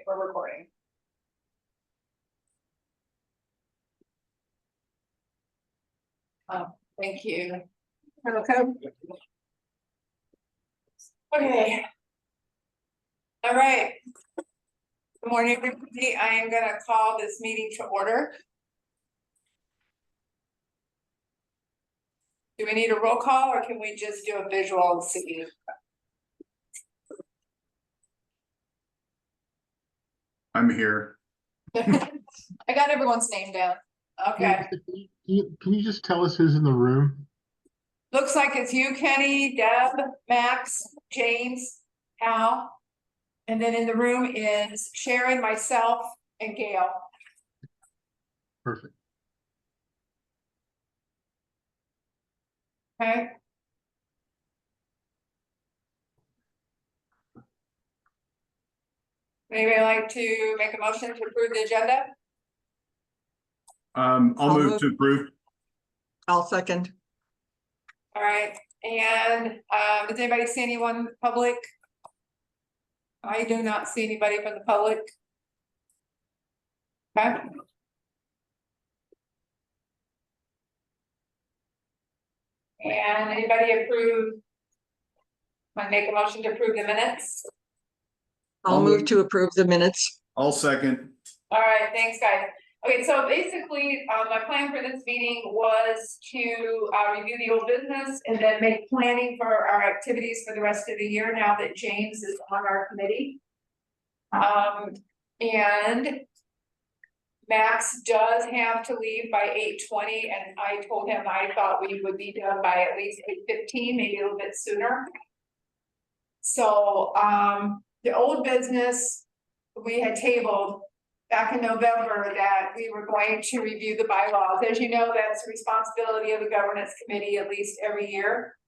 we're recording. Oh, thank you. Okay. Okay. All right. Good morning, everybody. I am gonna call this meeting to order. Do we need a roll call or can we just do a visual and see? I'm here. I got everyone's name down. Okay. Can you just tell us who's in the room? Looks like it's you, Kenny, Deb, Max, James, Al. And then in the room is Sharon, myself, and Gail. Perfect. Okay. Anybody like to make a motion to approve the agenda? I'll move to approve. I'll second. All right, and does anybody see anyone in the public? I do not see anybody from the public. Okay. And anybody approve? Want to make a motion to approve the minutes? I'll move to approve the minutes. I'll second. All right, thanks, guys. Okay, so basically, my plan for this meeting was to review the old business and then make planning for our activities for the rest of the year now that James is on our committee. And Max does have to leave by 8:20, and I told him I thought we would be done by at least 8:15, maybe a little bit sooner. So the old business we had tabled back in November that we were going to review the bylaws. As you know, that's the responsibility of the governance committee at least every year.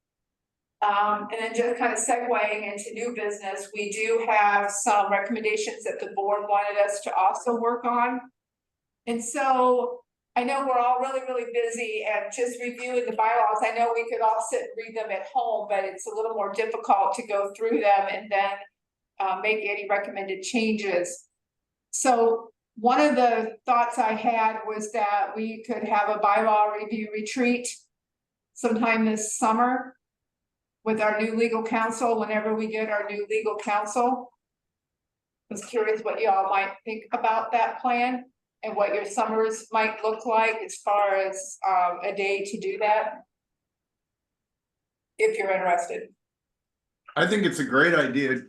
And then just kind of segueing into new business, we do have some recommendations that the board wanted us to also work on. And so I know we're all really busy and just reviewing the bylaws. I know we could all sit and read them at home, but it's a little more difficult to go through them and then make any recommended changes. So one of the thoughts I had was that we could have a bylaw review retreat sometime this summer with our new legal counsel, whenever we get our new legal counsel. I was curious what y'all might think about that plan and what your summers might look like as far as a day to do that. If you're interested. I think it's a great idea.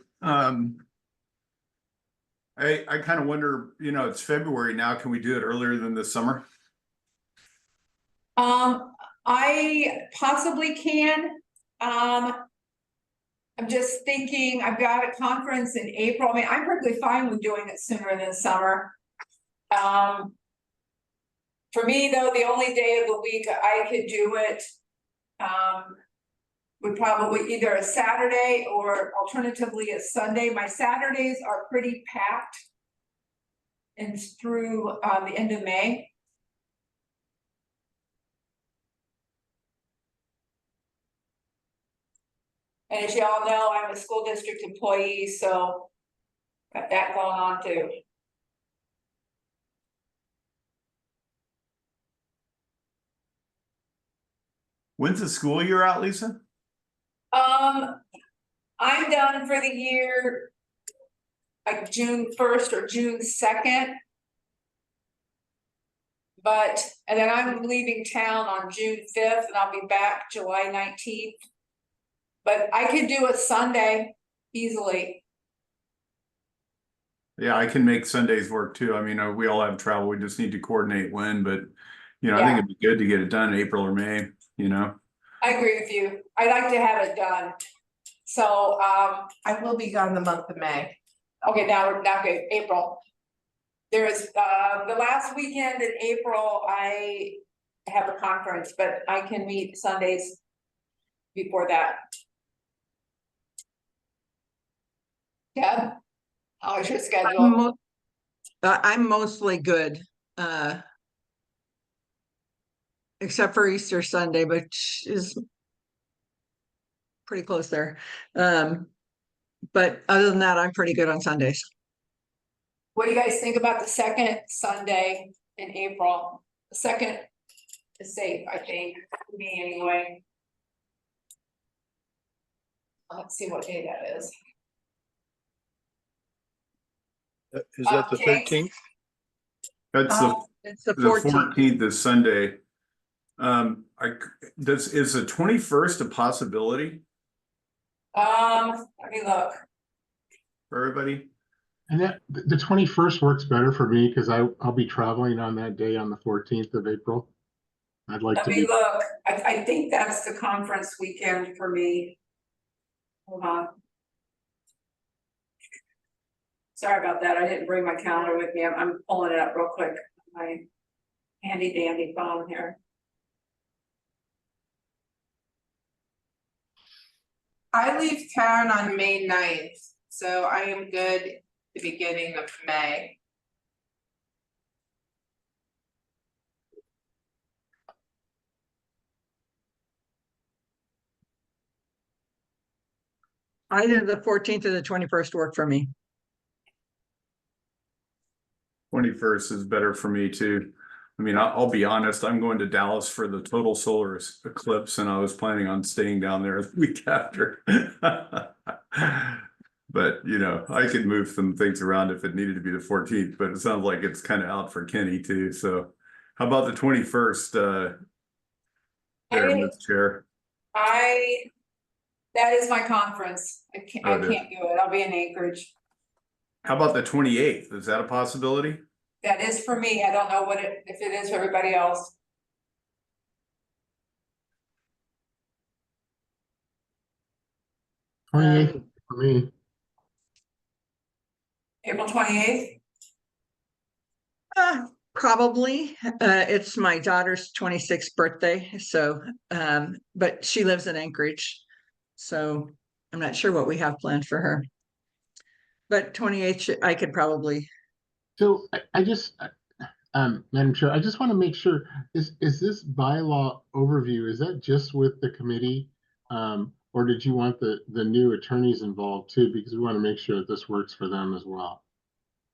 I kind of wonder, you know, it's February now. Can we do it earlier than this summer? I possibly can. I'm just thinking, I've got a conference in April. I mean, I'm perfectly fine with doing it sooner than summer. For me, though, the only day of the week I could do it would probably either a Saturday or alternatively a Sunday. My Saturdays are pretty packed and through the end of May. And as y'all know, I'm a school district employee, so got that going on too. When's the school year out, Lisa? I'm done for the year like June 1st or June 2nd. And then I'm leaving town on June 5th and I'll be back July 19th. But I could do a Sunday easily. Yeah, I can make Sundays work too. I mean, we all have travel. We just need to coordinate when, but you know, I think it'd be good to get it done in April or May, you know. I agree with you. I like to have it done. So I will be gone the month of May. okay, now okay, April. There's the last weekend in April, I have a conference, but I can meet Sundays before that. Deb, how's your schedule? I'm mostly good, except for Easter Sunday, which is pretty close there. But other than that, I'm pretty good on Sundays. What do you guys think about the second Sunday in April? The second is safe, I think, for me anyway. Let's see what day that is. Is that the James? 13th? That's It's the the 14th. 14th is Sunday. Is the 21st a possibility Let me look. for everybody? And that, the 21st works better for me because I'll be traveling on that day on the 14th of April. I'd like Let to me be, look. I think that's the conference weekend for me. Hold on. Sorry about that. I didn't bring my calendar with me. I'm pulling it up real quick. My handy dandy phone here. I leave town on May 9th, so I am good the beginning of May. Either the 14th or the 21st work for me. 21st is better for me too. I mean, I'll be honest, I'm going to Dallas for the total solar eclipse and I was planning on staying down there the week after. But you know, I could move some things around if it needed to be the 14th, but it sounds like it's kind of out for Kenny too. So how about the 21st, there, Ms. Chair? That is my conference. I can't Oh, it is. do it. I'll be in Anchorage. How about the 28th? Is that a possibility? That is for me. I don't know if it is for everybody else. Um, 28th for me. April 28th. Probably. It's my daughter's 26th birthday, so but she lives in Anchorage. So I'm not sure what we have planned for her. But 28th, I could probably. So I just, Madam Chair, I just want to make sure, is this bylaw overview, is that just with the committee? Or did you want the new attorneys involved too? Because we want to make sure that this works for them as well.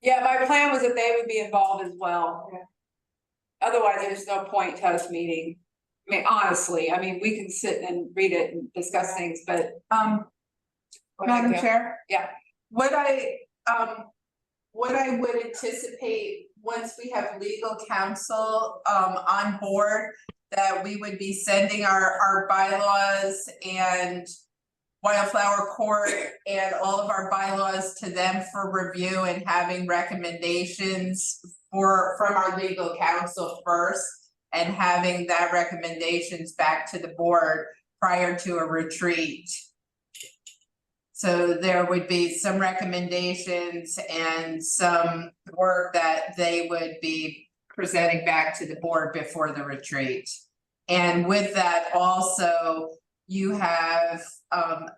Yeah, my plan was that they would be involved as well. Otherwise, there's no point to us meeting. I mean, honestly, we can sit and read it and discuss things, but, go ahead, Madam Gail. Chair? Yeah. What I would anticipate, once we have legal counsel on board, that we would be sending our bylaws and Wildflower Court and all of our bylaws to them for review and having recommendations from our legal counsel first, and having that recommendations back to the board prior to a retreat. So there would be some recommendations and some work that they would be presenting back to the board before the retreat. And with that also, you have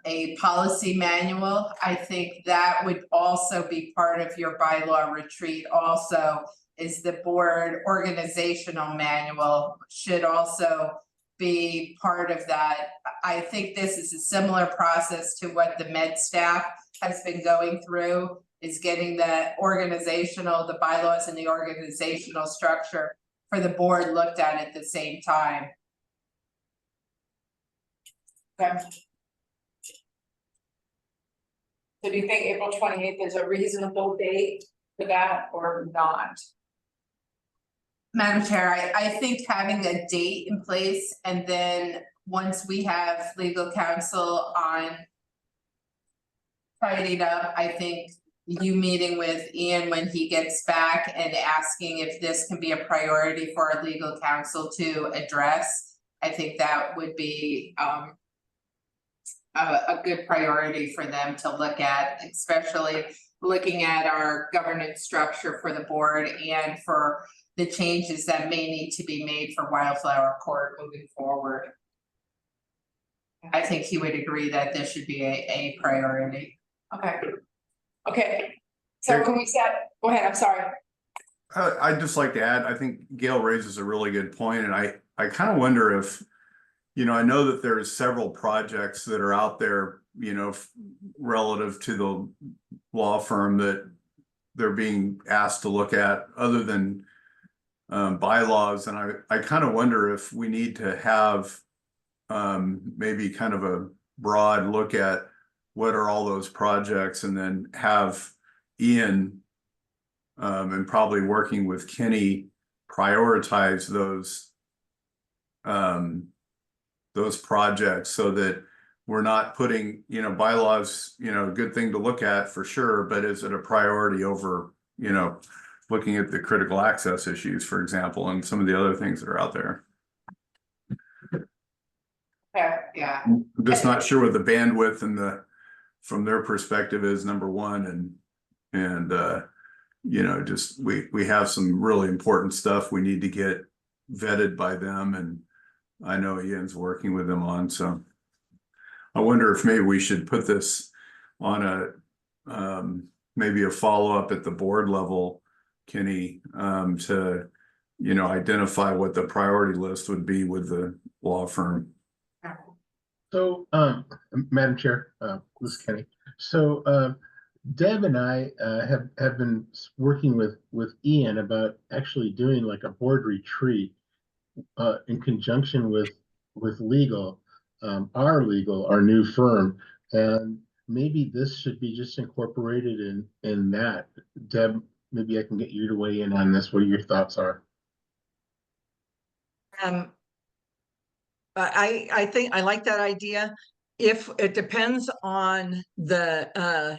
a policy manual. I think that would also be part of your bylaw retreat. Also, is the board organizational manual should also be part of that. I think this is a similar process to what the med staff has been going through, is getting the bylaws and the organizational structure for the board looked at the same time. Okay. So do you think April 28th is a reasonable date for that or not? Madam Chair, I think having a date in place, and then once we have legal counsel on tidied up, I think you meeting with Ian when he gets back and asking if this can be a priority for our legal counsel to address, I think that would be a good priority for them to look at, especially looking at our governance structure for the board and for the changes that may need to be made for Wildflower Court moving forward. I think he would agree that this should be a priority. Okay. Okay. So can we go ahead, I'm sorry. I'd just like to add, I think Gail raises a really good point, and I kind of wonder if, I know that there's several projects that are out there, relative to the law firm that they're being asked to look at other than bylaws, and I kind of wonder if we need to have maybe kind of a broad look at what are all those projects, and then have Ian and probably working with Kenny prioritize those projects so that we're not putting, bylaws, a good thing to look at for sure, but is it a priority over, looking at the critical access issues, for example, and some of the other things that are out there? Okay, yeah, I'm just not sure what the bandwidth and from their perspective is, number one, and just we have some really important stuff we need to get vetted by them, and I know Ian's working with them on, so I wonder if maybe we should put this on maybe a follow-up at the board level, Kenny, to identify what the priority list would be with the law firm. So, Madam Chair, this is Kenny. So, Deb and I have been working with Ian about actually doing like a board retreat in conjunction with legal, our new firm, and maybe this should be just incorporated in that. Deb, maybe I can get you to weigh in on this. What your thoughts are? I think I like that idea. If it depends on the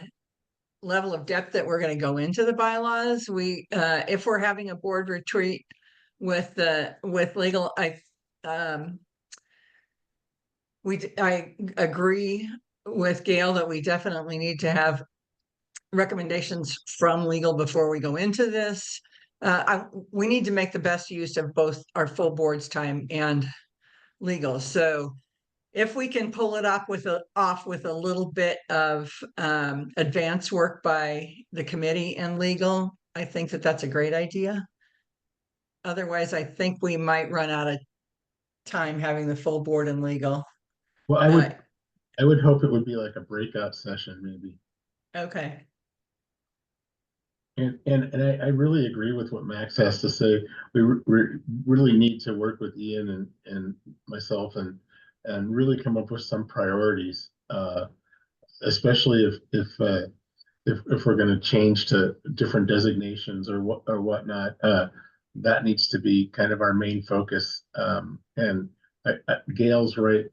level of depth that we're going to go into the bylaws, if we're having a board retreat with legal, I agree with Gail that we definitely need to have recommendations from legal before we go into this. We need to make the best use of both our full board's time and legal. So if we can pull it off with a little bit of advance work by the committee and legal, I think that's a great idea. Otherwise, I think we might run out of time having the full board and legal. Well, I would hope it would be like a breakout session, maybe. Okay. And I really agree with what Max has to say. We really need to work with Ian and myself and really come up with some priorities, especially if we're going to change to different designations or whatnot. That needs to be kind of our main focus. And Gail's right.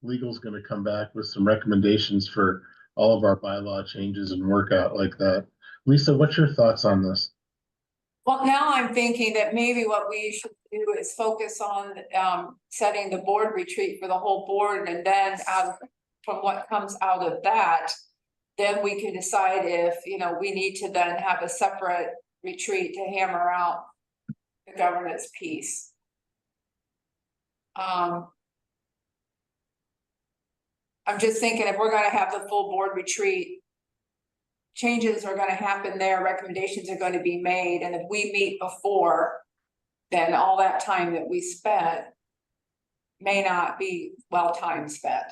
Legal's going to come back with some recommendations for all of our bylaw changes and work out like that. Lisa, what's your thoughts on this? well, now I'm thinking that maybe what we should do is focus on setting the board retreat for the whole board, and then from what comes out of that, then we can decide if, we need to then have a separate retreat to hammer out the governance piece. I'm just thinking if we're gonna have the full board retreat, changes are gonna happen there, recommendations are gonna be made, and if we meet before, then all that time that we spent may not be well time spent.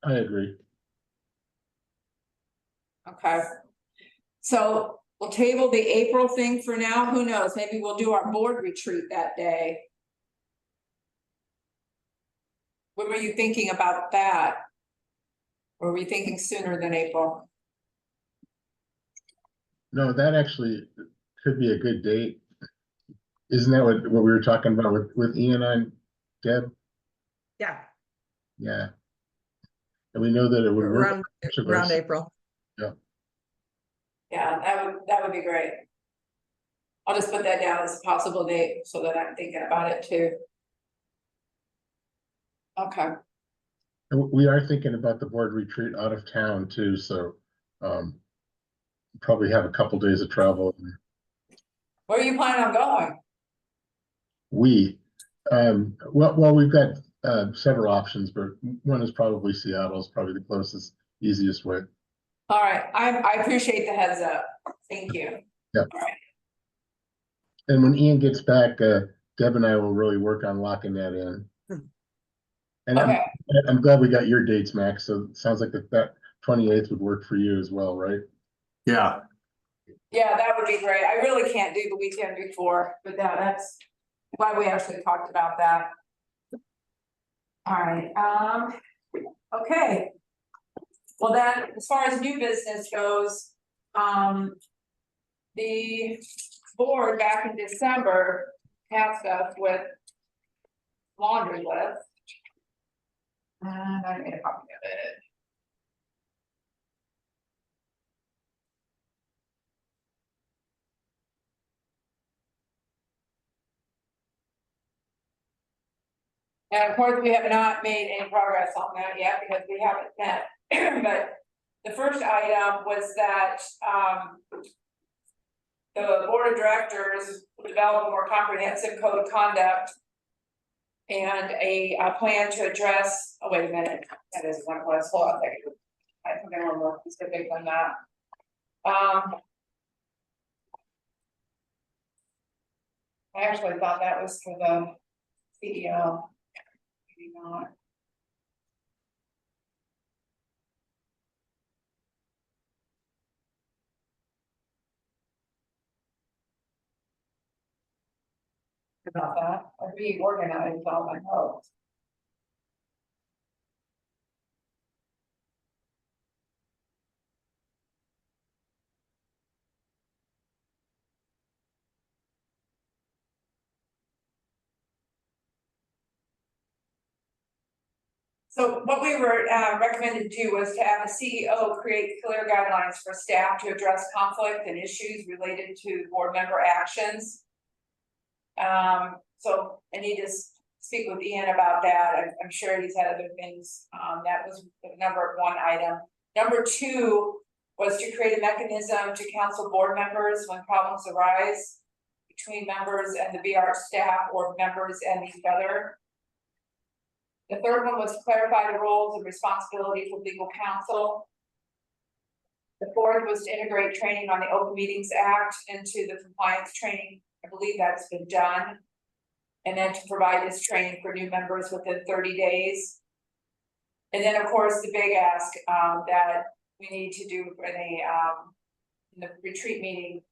I agree. Okay. So we'll table the April thing for now. Who knows? Maybe we'll do our board retreat that day. What were you thinking about that? Or were you thinking sooner than April? No, that actually could be a good date. Isn't that what we were talking about with Ian and Deb? Yeah. Yeah. And we know that it would work. Around April. Yeah, that would be great. I'll just put that down as a possible date so that I'm thinking about it too. Okay. And we are thinking about the board retreat out of town too, so probably have a couple days of travel. Where are you planning on going? Well, we've got several options, but one is probably Seattle is probably the closest, easiest way. All right, I appreciate the heads up. Thank you. Yeah. All right. And when Ian gets back, Deb and I will really work on locking that in. And Okay. I'm glad we got your dates, Max. So it sounds like that 28th would work for you as well, right? Yeah, Yeah, that would be great. I really can't do the weekend before, but that's why we actually talked about that. All right, okay. Well, then, as far as new business goes, the board back in December tasked us with laundry list. And I made a copy of it. And of course, we have not made any progress on that yet because we haven't met. But the first item was that, the board of directors will develop a more comprehensive code of conduct and a plan to address, oh, wait a minute, that is what it was, hold on a second. I think I were more specific than that. I actually thought that was for the CEO. Maybe not. About that, I'd be organized all my notes. So what we were recommended to do was to have the CEO create clear guidelines for staff to address conflict and issues related to board member actions. So I need to speak with Ian about that. I'm sure he's had other things. That was the number one item. Number two was to create a mechanism to counsel board members when problems arise between members and the BR staff or members and each other. The third one was to clarify the roles and responsibilities of legal counsel. The fourth was to integrate training on the Open Meetings Act into the compliance training. I believe that's been done. And then to provide this training for new members within 30 days. And then, of course, the big ask that we need to do in the retreat meeting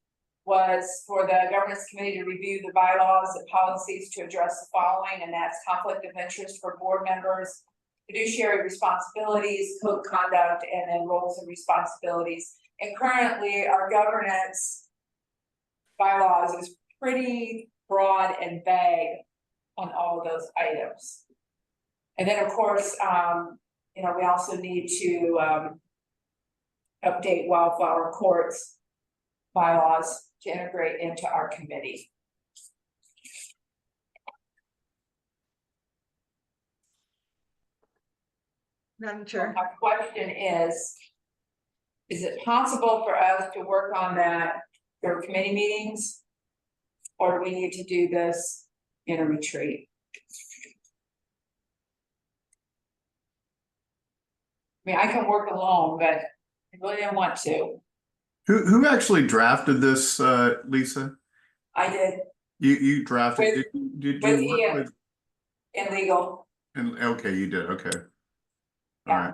was for the governance committee to review the bylaws and policies to address the following, and that's conflict of interest for board members, fiduciary responsibilities, code of conduct, and then roles and responsibilities. And currently, our governance bylaws is pretty broad and vague on all of those items. And then, of course, we also need to update Wildflower Court's bylaws to integrate into our committee. Madam Chair. My question is it possible for us to work on that for committee meetings? Or do we need to do this in a retreat? I mean, I can work alone, but I really don't want to. who actually drafted this, Lisa? I did You drafted, did with you work Ian. with, in legal. and, okay, you did, okay. All Yeah. right,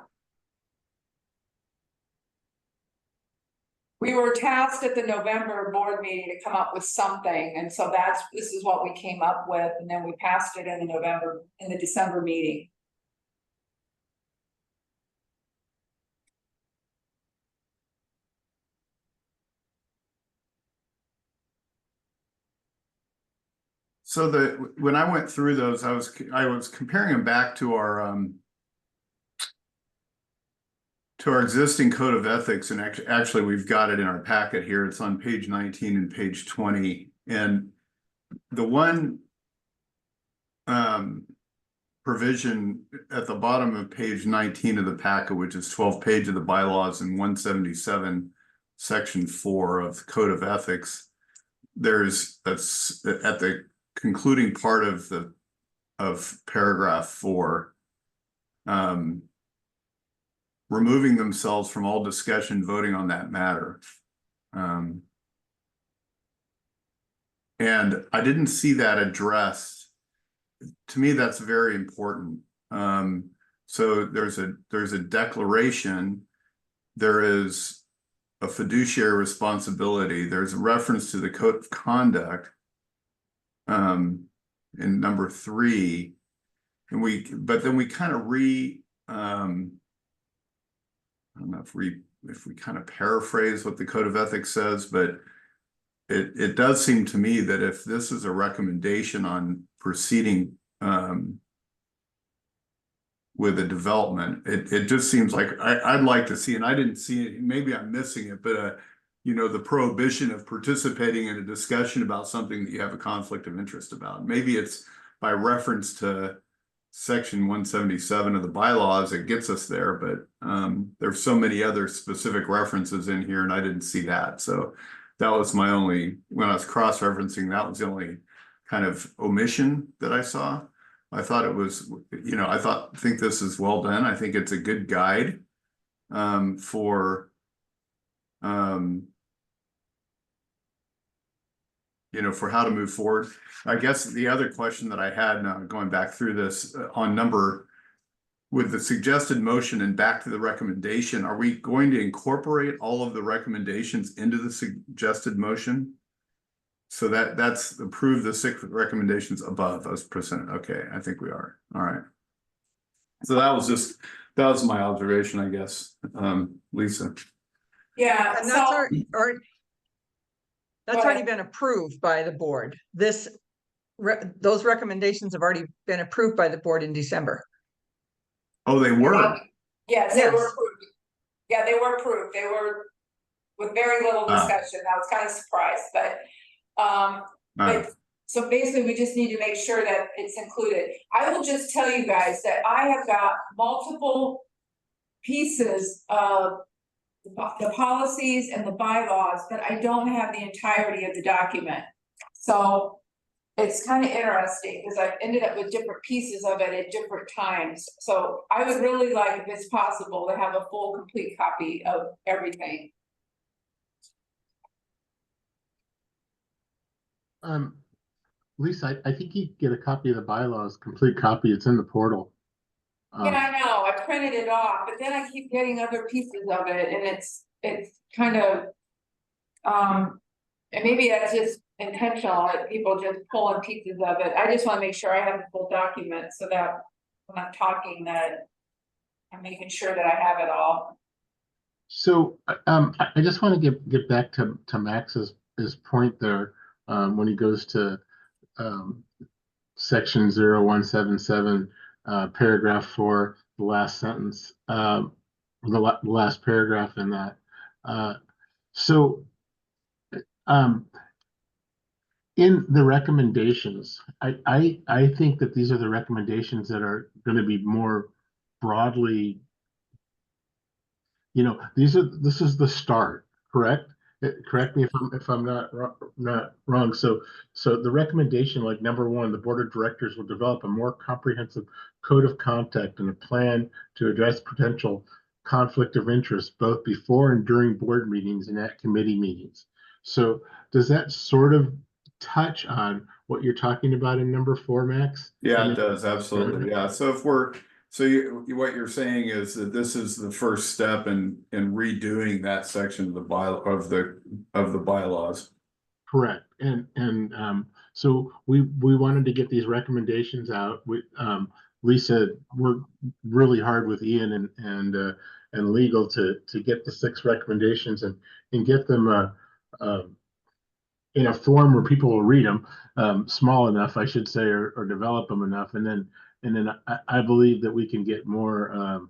We were tasked at the November board meeting to come up with something, and so this is what we came up with, and then we passed it in the December meeting. so when I went through those, I was comparing them back to our existing code of ethics, and actually we've got it in our packet here. It's on page 19 and page 20. And the one provision at the bottom of page 19 of the packet, which is 12th page of the bylaws and 177 section 4 of the code of ethics, that's at the concluding part of paragraph 4. Removing themselves from all discussion voting on that matter. And I didn't see that addressed. To me, that's very important. So there's a declaration, there is a fiduciary responsibility. There's a reference to the code of conduct. In number 3, and but then we kind of I don't know if we kind of paraphrase what the code of ethics says, but it does seem to me that if this is a recommendation on proceeding with a development, it just seems like I'd like to see, and I didn't see it, maybe I'm missing it, but you know, the prohibition of participating in a discussion about something that you have a conflict of interest about. Maybe it's by reference to section 177 of the bylaws, it gets us there, but there's so many other specific references in here, and I didn't see that. So that was my only, when I was cross-referencing, that was the only kind of omission that I saw. I thought it was, you know, think this is well done. I think it's a good guide for you know, for how to move forward. I guess the other question that I had now, going back through this on with the suggested motion and back to the recommendation, are we going to incorporate all of the recommendations into the suggested motion? So that's approve the 6 recommendations above as presented. Okay, I think we are. All right. So that was my observation, I guess. Lisa. Yeah, And that's so, that's Go already ahead. been approved by the board. Those recommendations have already been approved by the board in December. Oh, they were. yes, they were Yes. approved. Yeah, they were approved. They were with very little discussion. I was kind of surprised, but so basically we just need to make sure that it's included. I will just tell you guys that I have got multiple pieces of the policies and the bylaws, but I don't have the entirety of the document. So it's kind of interesting because I've ended up with different pieces of it at different times. So I would really like, if it's possible, to have a full, complete copy of everything. Lisa, I think you get a copy of the bylaws, complete copy. It's in the portal. Yeah, I know, I printed it off, but then I keep getting other pieces of it and it's kind of, and maybe that's just intentional, that people just pull in pieces of it. I just want to make sure I have the full document so that when I'm talking that I'm making sure that I have it all. So I just want to get back to Max's point there when he goes to section 0177 paragraph 4, the last sentence, the last paragraph in that. In the recommendations, I think that these are the recommendations that are going to be more broadly, you know, this is the start, correct? Correct me if I'm not wrong. So the recommendation, like number 1, the board of directors will develop a more comprehensive code of conduct and a plan to address potential conflict of interest both before and during board meetings and at committee meetings. So does that sort of touch on what you're talking about in number 4, Max? Yeah, it does, absolutely. Yeah. So if we're what you're saying is that this is the first step in redoing that section of the bylaws. Correct. And so we wanted to get these recommendations out. Lisa worked really hard with Ian and legal to get the 6 recommendations and get them in a form where people will read them, small enough, I should say, or develop them enough. And then I believe that we can get more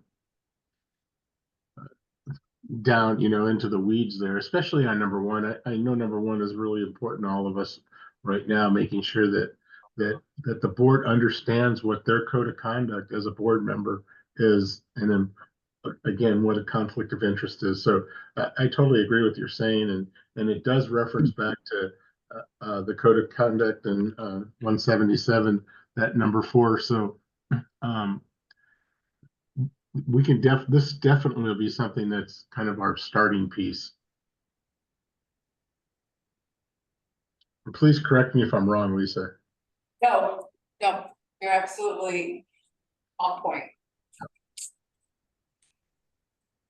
down, you know, into the weeds there, especially on number 1. I know number 1 is really important to all of us right now, making sure that the board understands what their code of conduct as a board member is, and then again what a conflict of interest is. So I totally agree with what you're saying, and it does reference back to the code of conduct in 177, that number 4. So we can this definitely will be something that's kind of our starting piece. And please correct me if I'm wrong, Lisa. No, you're absolutely on point.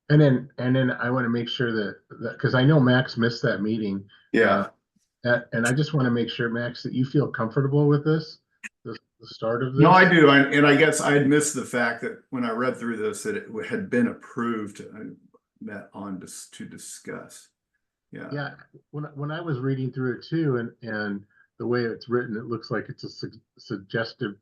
And then I want to make sure that because I know Max missed that meeting. Yeah, And I just want to make sure, Max, that you feel comfortable with this, the start of this. no, I do. And I guess I had missed the fact that when I read through this, that it had been approved, met on to discuss. Yeah. Yeah, when I was reading through it too, and the way it's written, it looks like it's a suggestive.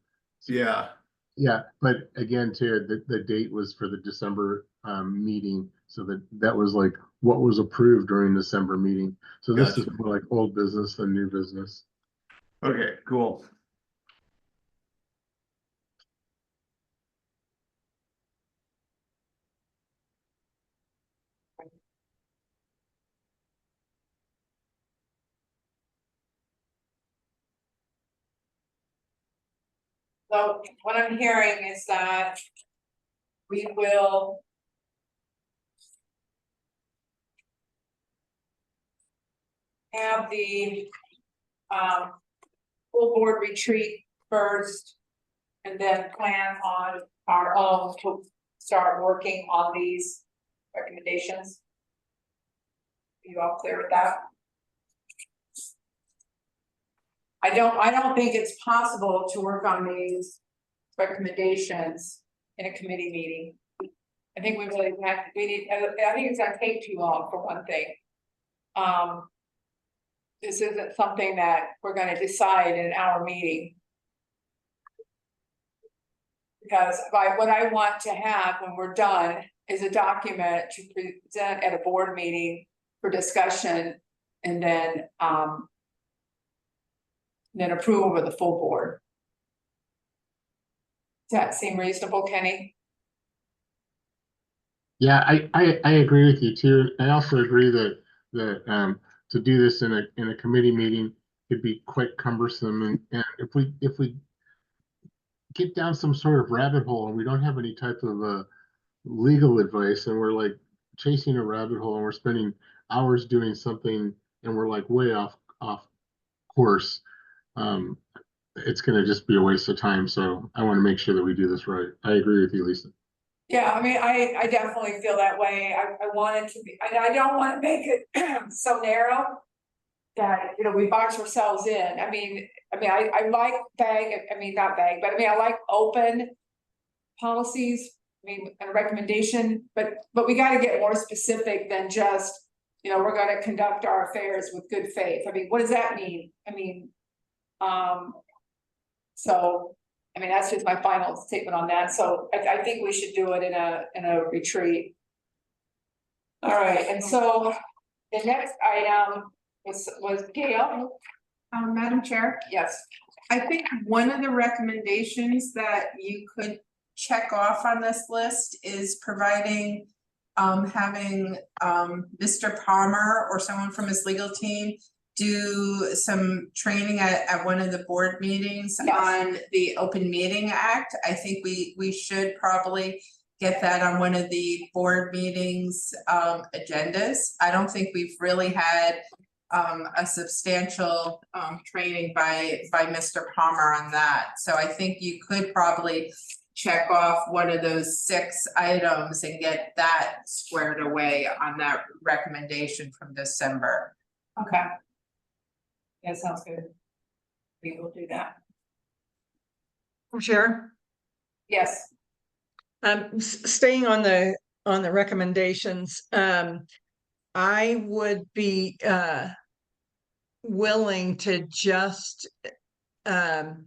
Yeah. Yeah, but again, too, the date was for the December meeting, so that was like what was approved during December meeting. So this is Gotcha. more like old business than new business. Okay, cool. So what I'm hearing is that we will have the full board retreat first, and then plan on our own to start working on these recommendations. Are you all clear with that? I don't think it's possible to work on these recommendations in a committee meeting. I think we really have, I think it's gonna take too long for one thing. This isn't something that we're gonna decide in our meeting. Because what I want to have when we're done is a document to present at a board meeting for discussion, and then approval of the full board. Does that seem reasonable, Kenny? Yeah, I agree with you too. I also agree that to do this in a committee meeting could be quite cumbersome, and if we get down some sort of rabbit hole and we don't have any type of legal advice, and we're like chasing a rabbit hole and we're spending hours doing something and we're like way off course, it's going to just be a waste of time. So I want to make sure that we do this right. I agree with you, Lisa. Yeah, I mean, I definitely feel that way. I want it to be, I don't want to make it so narrow that, we box ourselves in. I mean, I like vague, not vague, but I like open policies, and recommendation, but we got to get more specific than just, we're going to conduct our affairs with good faith. What does that mean? So, that's just my final statement on that. So I think we should do it in a retreat. All right, and so the next item was Gail. Madam Chair, Yes. I think one of the recommendations that you could check off on this list is providing, having, Mr. Palmer or someone from his legal team do some training at one of the board meetings Yes. on the Open Meeting Act. I think we should probably get that on one of the board meetings, agendas. I don't think we've really had a substantial training by Mr. Palmer on that. So I think you could probably check off one of those 6 items and get that squared away on that recommendation from December. Okay. That sounds good. We will do that. Chair, Yes. staying on the recommendations, I would be willing to just I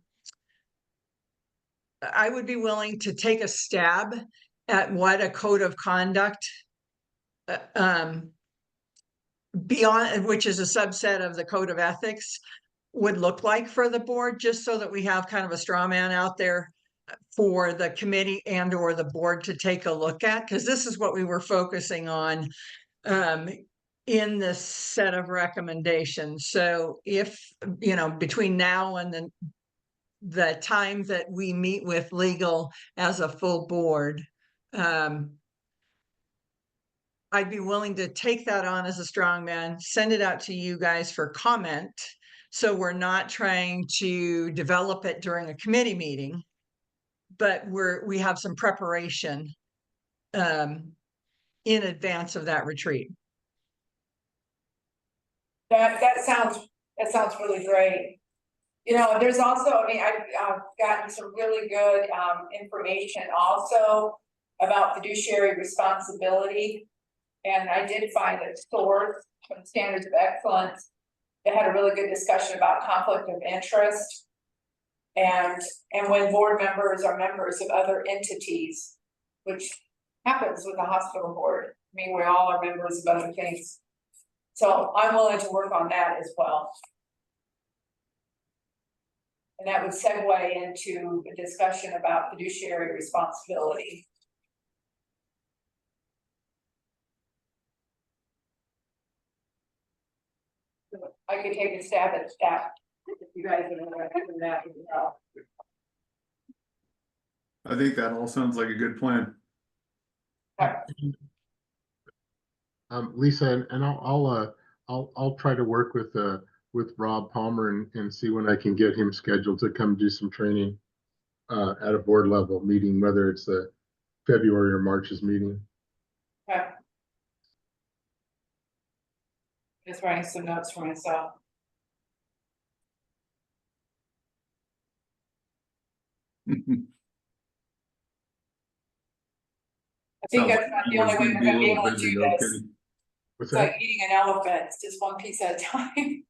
would be willing to take a stab at what a code of conduct beyond, which is a subset of the code of ethics, would look like for the board, just so that we have kind of a straw man out there for the committee and or the board to take a look at, because this is what we were focusing on in this set of recommendations. So if, between now and the time that we meet with legal as a full board, I'd be willing to take that on as a strong man, send it out to you guys for comment. So we're not trying to develop it during a committee meeting, but we have some preparation in advance of that retreat. That sounds really great. You know, there's also, I mean, I've gotten some really good information also about fiduciary responsibility. And I did find a source from Standards of Excellence that had a really good discussion about conflict of interest. And when board members are members of other entities, which happens with the hospital board. I mean, we all are members of other things. So I'm willing to work on that as well. And that would segue into a discussion about fiduciary responsibility. I could take a stab at that, if you guys are interested in that as well. I think that all sounds like a good plan. Lisa, and I'll try to work with Rob Palmer and see when I can get him scheduled to come do some training at a board level meeting, whether it's the February or March's meeting. Okay. Just writing some notes for myself. I think Sounds that's not the like only way we're be a gonna be little able to busy do though, this. Kenny. What's It's like that? eating an elephant, it's just one piece at a time.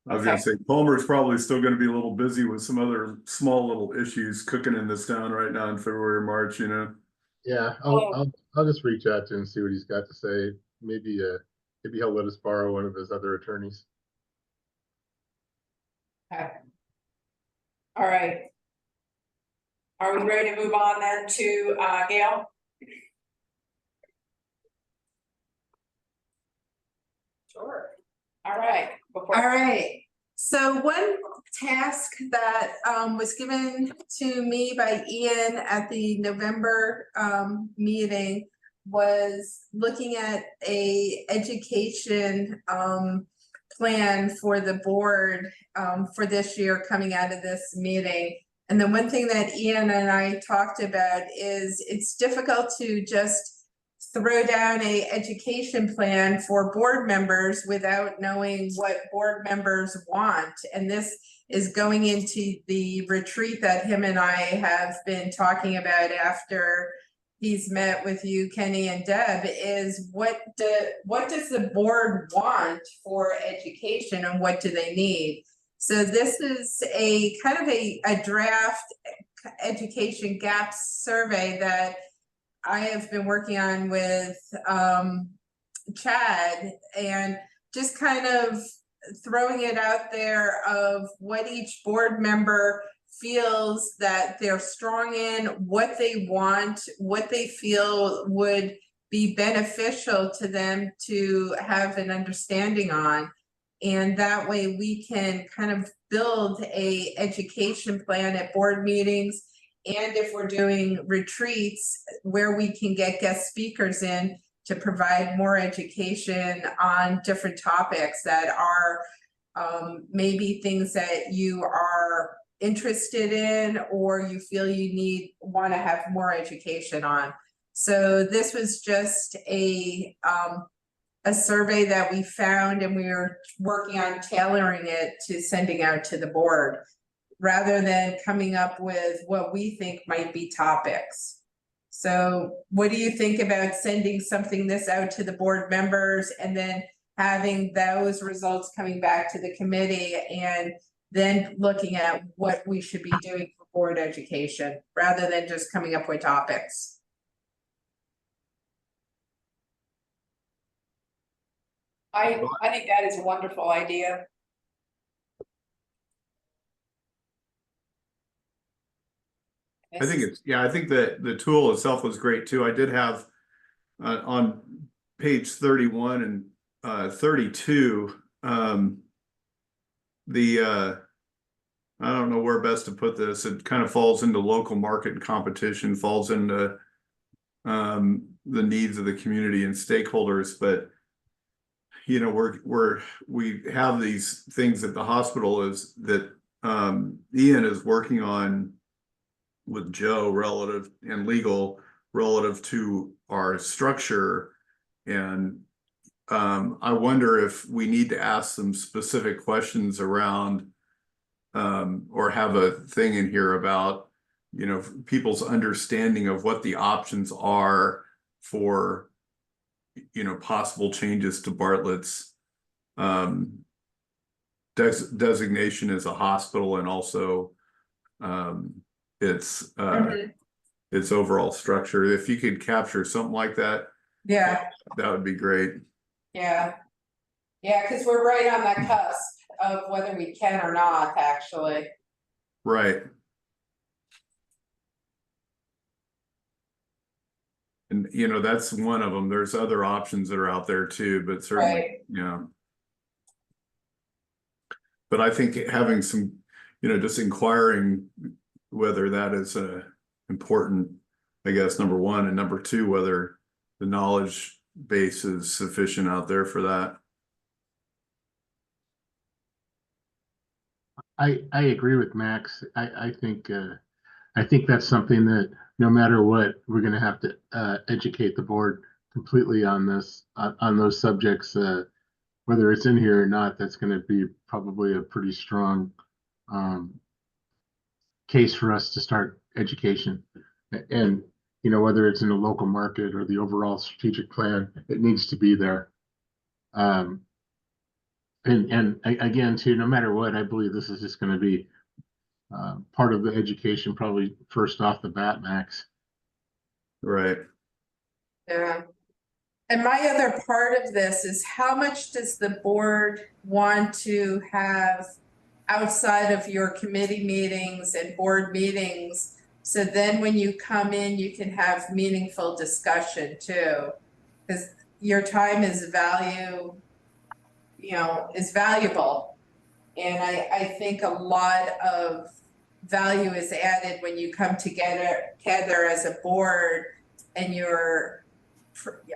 I was gonna Okay. say Palmer's probably still gonna be a little busy with some other small little issues cooking in this town right now in February or March, you know? Yeah, I'll just reach out to him and see what he's got to say. Maybe he'll let us borrow one of his other attorneys. Okay. All right. Are we ready to move on then to Gail? Sure. All right. All right, so one task that was given to me by Ian at the November meeting was looking at a education plan for the board for this year coming out of this meeting. And the one thing that Ian and I talked about is it's difficult to just throw down a education plan for board members without knowing what board members want. And this is going into the retreat that him and I have been talking about after he's met with you, Kenny and Deb, is what does the board want for education and what do they need? So this is a kind of a draft education gaps survey that I have been working on with Chad, and just kind of throwing it out there of what each board member feels that they're strong in, what they want, what they feel would be beneficial to them to have an understanding on. And that way we can kind of build a education plan at board meetings. And if we're doing retreats where we can get guest speakers in to provide more education on different topics that are maybe things that you are interested in or you feel you want to have more education on. So this was just a survey that we found, and we are working on tailoring it to sending out to the board, rather than coming up with what we think might be topics. So what do you think about sending something this out to the board members and then having those results coming back to the committee and then looking at what we should be doing for board education rather than just coming up with topics? I think that is a wonderful idea. I think I think that the tool itself was great too. I did have on page 31 and 32, I don't know where best to put this. It kind of falls into local market competition, falls into the needs of the community and stakeholders. But you know, we have these things at the hospital is that Ian is working on with Joe relative and legal relative to our structure, and I wonder if we need to ask some specific questions around or have a thing in here about, you know, people's understanding of what the options are for, you know, possible changes to Bartlett's designation as a hospital, and also its overall structure. If you could capture something like that, Yeah, that would be great. yeah. Yeah, because we're right on that cusp of whether we can or not, actually. Right. And, you know, that's one of them. There's other options that are out there too, but certainly, Right. you know. But I think having some, you know, just inquiring whether that is important, I guess, number one, and number two, whether the knowledge base is sufficient out there for that. I agree with Max. I think that's something that no matter what, we're going to have to educate the board completely on this, on those subjects, whether it's in here or not. That's going to be probably a pretty strong case for us to start education. And, you know, whether it's in the local market or the overall strategic plan, it needs to be there. And again, too, no matter what, I believe this is just going to be part of the education, probably first off the bat, Max. Right. Yeah. And my other part of this is, how much does the board want to have outside of your committee meetings and board meetings? So then when you come in, you can have meaningful discussion too. Because your time is valuable. And I think a lot of value is added when you come together as a board and you're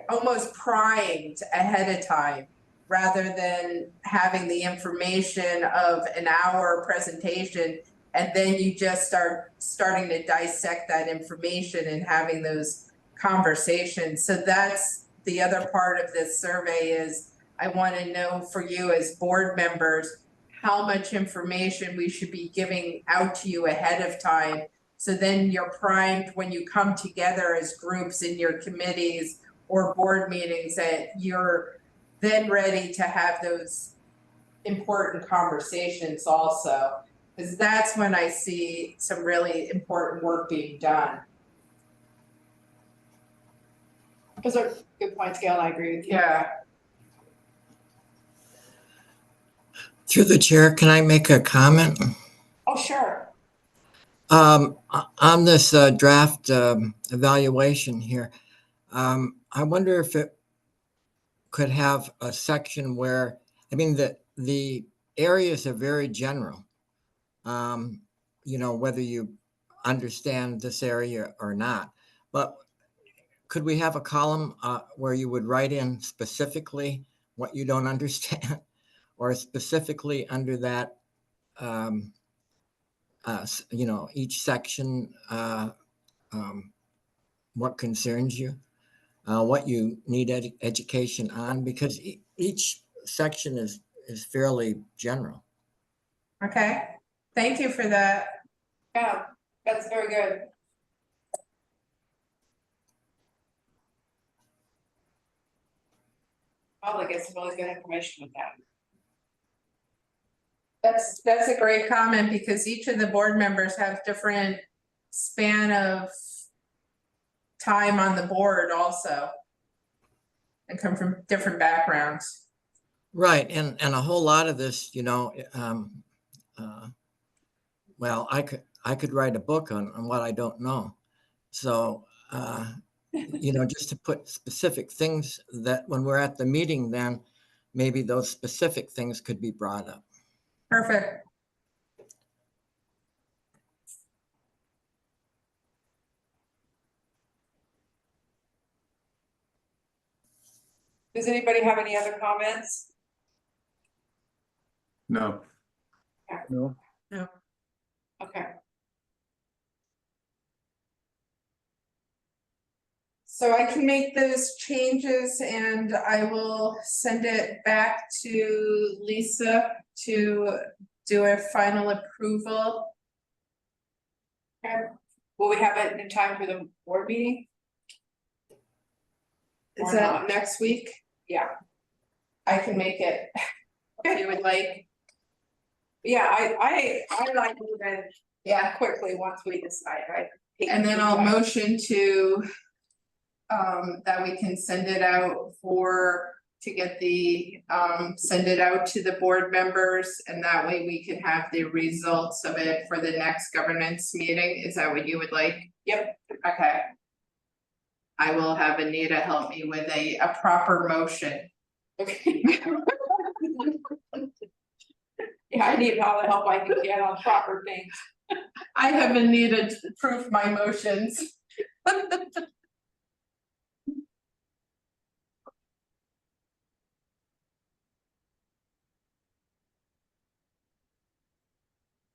almost primed ahead of time, rather than having the information of an hour presentation and then you just starting to dissect that information and having those conversations. So that's the other part of this survey is, I want to know for you as board members, how much information we should be giving out to you ahead of time. So then you're primed when you come together as groups in your committees or board meetings, that you're then ready to have those important conversations also. Because that's when I see some really important work being done. Those are good points, Gail, I agree with you. Yeah. Through the chair, can I make a comment? Oh, sure. On this draft evaluation here, I wonder if it could have a section where, I mean, the areas are very general. You know, whether you understand this area or not, but could we have a column where you would write in specifically what you don't understand, or specifically under that, you know, each section, what concerns you, what you need education on, because each section is fairly general. Okay, thank you for that. Yeah, that's very good. Probably get some really good information with that. That's a great comment, because each of the board members have different span of time on the board also. And come from different backgrounds. Right, and a whole lot of this, you know, well, I could write a book on what I don't know. So, you know, just to put specific things that when we're at the meeting, then maybe those specific things could be brought up. Perfect. Does anybody have any other comments? No. No, Okay. So I can make those changes and I will send it back to Lisa to do a final approval. Okay. Will we have it in time for the board meeting? Is Or that not? next week? Yeah. I can make it. If you would like, Yeah, I like moving yeah, quickly once we decide, right? and then I'll motion to. That we can send it out to get send it out to the board members, and that way we can have the results of it for the next governance meeting. Is that what you would like? Yep. Okay. I will have Anita help me with a proper motion. Okay. Yeah, I need all the help I can get on proper things. I have Anita to proof my motions.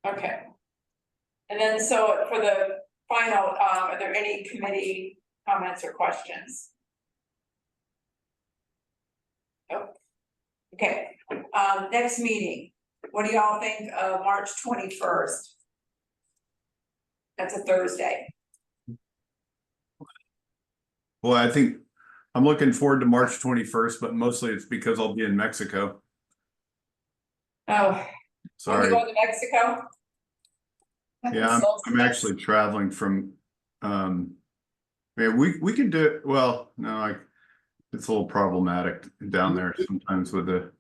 Okay. And then so for the final, are there any committee comments or questions? Oh. Okay, next meeting, what do y'all think of March 21st? That's a Thursday. Well, I think I'm looking forward to March 21st, but mostly it's because I'll be in Mexico. Oh, are you Sorry. going to Mexico? Yeah, I'm actually traveling from, yeah, we could do it. Well, no, it's a little problematic down there sometimes with the,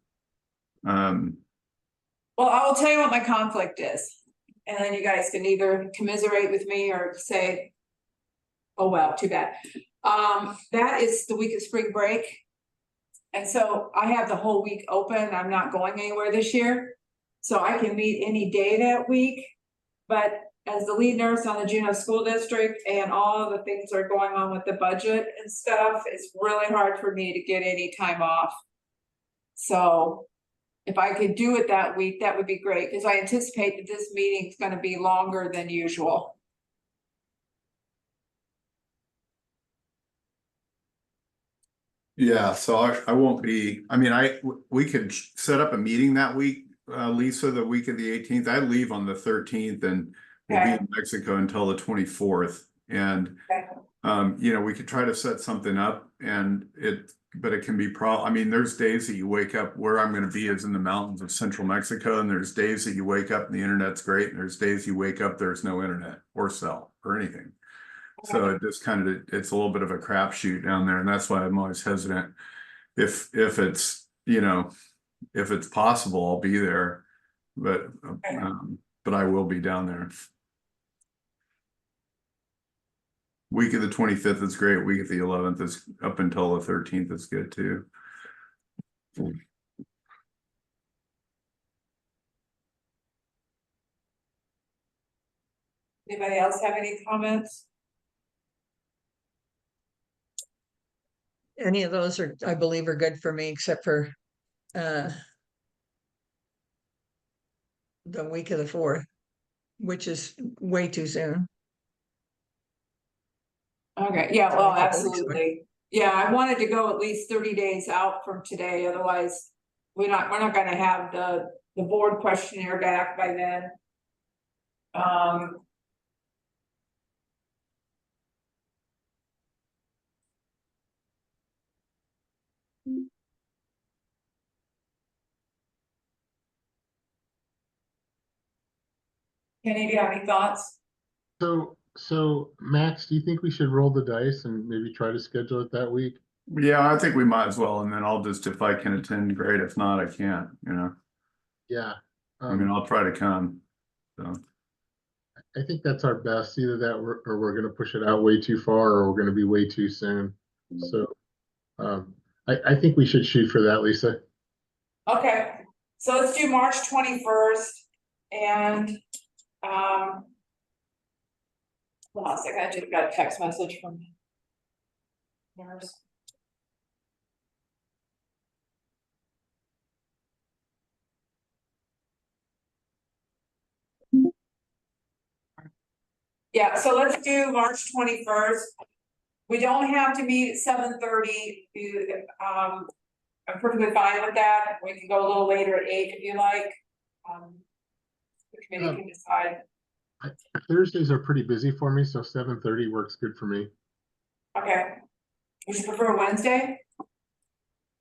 Well, I will tell you what my conflict is. And then you guys can either commiserate with me or say, oh, well, too bad. That is the week of spring break. And so I have the whole week open. I'm not going anywhere this year. So I can meet any day that week. But as the lead nurse on the Juneau School District and all the things that are going on with the budget and stuff, it's really hard for me to get any time off. So if I could do it that week, that would be great, because I anticipate that this meeting is going to be longer than usual. yeah, so I won't be, I mean, we could set up a meeting that week, Lisa, the week of the 18th. I leave on the 13th and we'll be Okay. in Mexico until the 24th. And, Okay. you know, we could try to set something up and but it can be I mean, there's days that you wake up where I'm going to be is in the mountains of central Mexico. And there's days that you wake up and the internet's great. And there's days you wake up, there's no internet or cell or anything. So it just kind of, it's a little bit of a crapshoot down there. And that's why I'm always hesitant. If it's, you know, if it's possible, I'll be there, but I will be down there. Week of the 25th is great. Week of the 11th is up until the 13th is good too. Anybody else have any comments? Any of those are, I believe, are good for me, except for the week of the 4th, which is way too soon. Okay, yeah, well, Only a couple weeks away. absolutely. Yeah, I wanted to go at least 30 days out from today, otherwise we're not gonna have the board questionnaire back by then. Kenny, do you have any thoughts? So Max, do you think we should roll the dice and maybe try to schedule it that week? Yeah, I think we might as well. And then I'll just, if I can attend, great. If not, I can't, you know, Yeah. I mean, I'll try to come. So, I think that's our best, either that or we're gonna push it out way too far or we're gonna be way too soon. So I think we should shoot for that, Lisa. Okay, so let's do March 21st and hold on a second, I just got a text message from nurse. Yeah, so let's do March 21st. We don't have to meet at 7:30. I'm perfectly fine with that. We can go a little later at 8 if you like. The committee can decide. Thursdays are pretty busy for me, so 7:30 works good for me. Okay. Would you prefer Wednesday?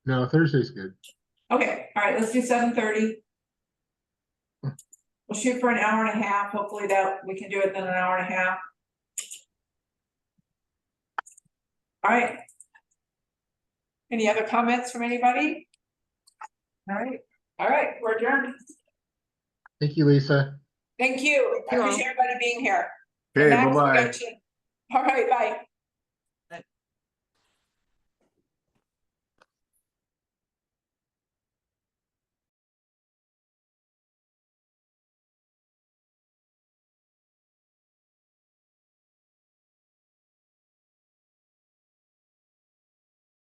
No, Thursday's good. Okay, all right, let's do 7:30. We'll shoot for an hour and a half. Hopefully that we can do it in an hour and a half. All right. Any other comments from anybody? All right, we're adjourned. Thank you, Lisa. Thank you. I You're appreciate everybody being here. Okay, Max bye-bye. Production. All right, bye.